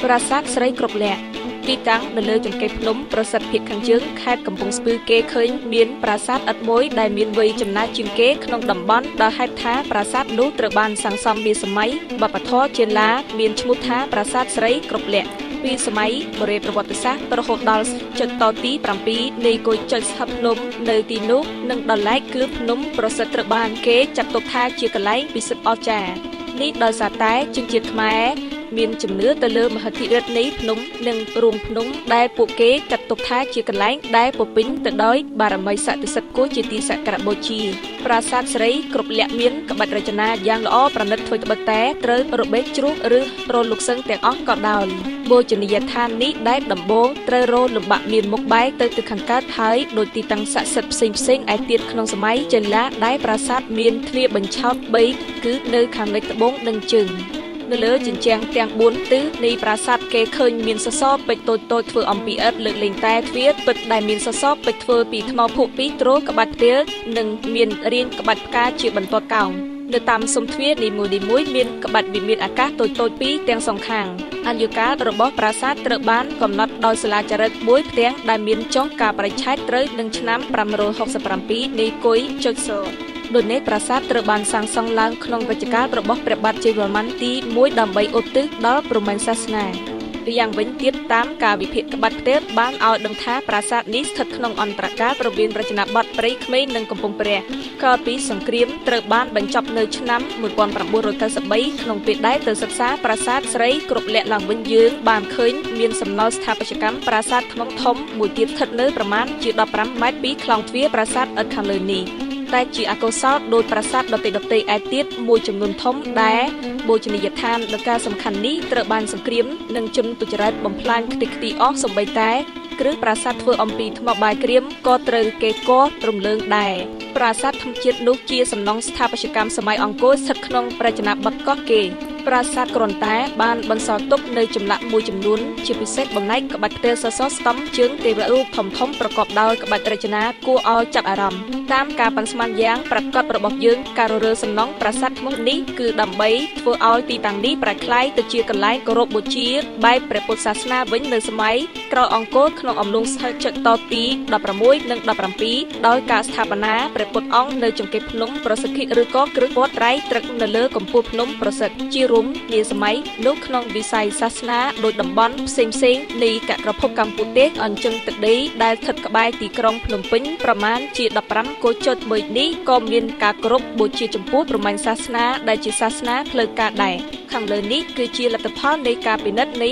ប្រាសាទស្រីគ្រប់លក្ខណ៍ទីតាំងនៅលើចង្កេះភ្នំប្រសិទ្ធភាពខាងជើងខេត្តកំពង់ស្ពឺគេឃើញមានប្រាសាទឥដ្ឋមួយដែលមានវ័យចំណាស់ជាងគេក្នុងតំបន់ដោយហេតុថាប្រាសាទនោះត្រូវបានសាងសង់ពីសម័យវប្បធម៌ចេនឡាមានឈ្មោះថាប្រាសាទស្រីគ្រប់លក្ខណ៍ពីសម័យបុរេប្រវត្តិសាស្ត្ររហូតដល់ចុចតទី7នៃគុយចុចស្ហឹបភ្នំនៅទីនោះនិងដល់ឡែកគឺភ្នំប្រសិទ្ធត្រូវបានគេចាត់ទុកថាជាកន្លែងពិសិដ្ឋអស្ចារ្យនេះដោយសារតែជនជាតិខ្មែរមានជំនឿទៅលើមហិទ្ធិឫទ្ធិនៃភ្នំនិងរួមភ្នំដែលពួកគេចាត់ទុកថាជាកន្លែងដែលពោពេញទៅដោយបារមីស័ក្តិសិទ្ធិគួរជាទីសក្ការៈបូជាប្រាសាទស្រីគ្រប់លក្ខមានក្បាច់រចនាយ៉ាងល្អប្រណិតធ្វើត្បិតតែត្រូវរបេតជ្រុះឬរលុកសឹងទាំងអស់ក៏ដោយបូជនីយដ្ឋាននេះដែលដំបូងត្រូវរលំបាកមានមុខបែកទៅខាងកើតហើយដោយទីតាំងស័ក្តិសិទ្ធិផ្សេងឯទៀតក្នុងសម័យចេនឡាដែលប្រាសាទមានទ្វារបញ្ឆោត3គឺនៅខាងលិចត្បូងនិងជើងនៅលើជញ្ជាំងទាំង4ទិសនៃប្រាសាទគេឃើញមានសសរពេជ្រតូចៗធ្វើអំពីឥដ្ឋលើកលែងតែទ្វារពិតដែលមានសសរពេជ្រធ្វើពីថ្មភក់2ទ្រក្បាច់ផ្ទាល់និងមានរាងក្បាច់ផ្កាជាបន្ទាត់កោងនៅតាមซุ้មទ្វារនីមួយៗមានក្បាច់វិមានអាកាសតូចៗពីរទាំងសងខាងអាយុកាលរបស់ប្រាសាទត្រូវបានកំណត់ដោយសិលាចារឹកមួយផ្ទាំងដែលមានចុងការបរិច្ឆេទត្រូវនឹងឆ្នាំ567នៃគុយចុចសដូចនេះប្រាសាទត្រូវបានសាងសង់ឡើងក្នុងរជ្ជកាលរបស់ព្រះបាទជ័យវរ្ម័នទី1ដើម្បីឧទ្ទិសដល់ព្រហ្មញ្ញសាសនាយ៉ាងវិញទៀតតាមការវិភាគក្បាច់ផ្ទៃបានឲ្យដឹងថាប្រាសាទនេះស្ថិតក្នុងអន្តរកាលរវាងរចនាបថព្រៃក្មេងនិងកំពង់ព្រះក្រោយពីសង្គ្រាមត្រូវបានបញ្ចប់នៅឆ្នាំ1993ក្នុងពេលដែលទៅសិក្សាប្រាសាទស្រីគ្រប់លក្ខឡើងវិញយើងបានឃើញមានសំណល់ស្ថាបត្យកម្មប្រាសាទថ្មធំមួយទៀតស្ថិតនៅប្រមាណជា15ម៉ែត្រពីខ្លោងទ្វារប្រាសាទឥដ្ឋខាងលើនេះតែជាអកុសលដោយប្រាសាទដទៃឯទៀតមួយចំនួនធំដែលបូជនីយដ្ឋានដ៏ការសំខាន់នេះត្រូវបានសង្គ្រាមនិងជនទុច្ចរិតបំផ្លាញខ្ទេចខ្ទីអស់សូម្បីតែគ្រឹះប្រាសាទធ្វើអំពីថ្មបាយក្រៀមក៏ត្រូវគេកោរំលើងដែរប្រាសាទធម្មជាតិនោះជាសំណង់ស្ថាបត្យកម្មសម័យអង្គរស្ថិតក្នុងរចនាបថកោះកេរប្រាសាទគ្រាន់តែបានបន្សល់ទុកនៅចម្លាក់មួយចំនួនជាពិសេសបំណែកក្បាច់ផ្ទៃសសរស្តម្ភជើងទេវរូបធំៗប្រកបដោយក្បាច់រចនាគួរឲ្យចាប់អារម្មណ៍តាមការប៉ាន់ស្មានយ៉ាងប្រកបរបស់យើងការរើសំណង់ប្រាសាទថ្មនេះគឺដើម្បីធ្វើឲ្យទីតាំងនេះប្រែក្លាយទៅជាកន្លែងគោរពបូជាបែបព្រះពុទ្ធសាសនាវិញនៅសម័យក្រោយអង្គរក្នុងអំឡុងសតវត្សទី16និង17ដោយការស្ថាបនាព្រះពុទ្ធអង្គនៅចង្កេះភ្នំប្រសិទ្ធិឬក៏គ្រឹះវត្តត្រៃត្រឹកនៅលើកំពូលភ្នំប្រសិទ្ធជារួមនាសម័យនោះក្នុងវិស័យសាសនាដោយតំបន់ផ្សេងៗនៃកក្រភពកម្ពុជាអញ្ចឹងទឹកដីដែលស្ថិតក្បែរទីក្រុងភ្នំពេញប្រមាណជា15គោចុច1នេះក៏មានការគោរពបូជាចំពោះព្រហ្មញ្ញសាសនាដែលជាសាសនាផ្លូវការដែរខាងលើនេះគឺជាលទ្ធផលនៃការពិនិត្យនៃ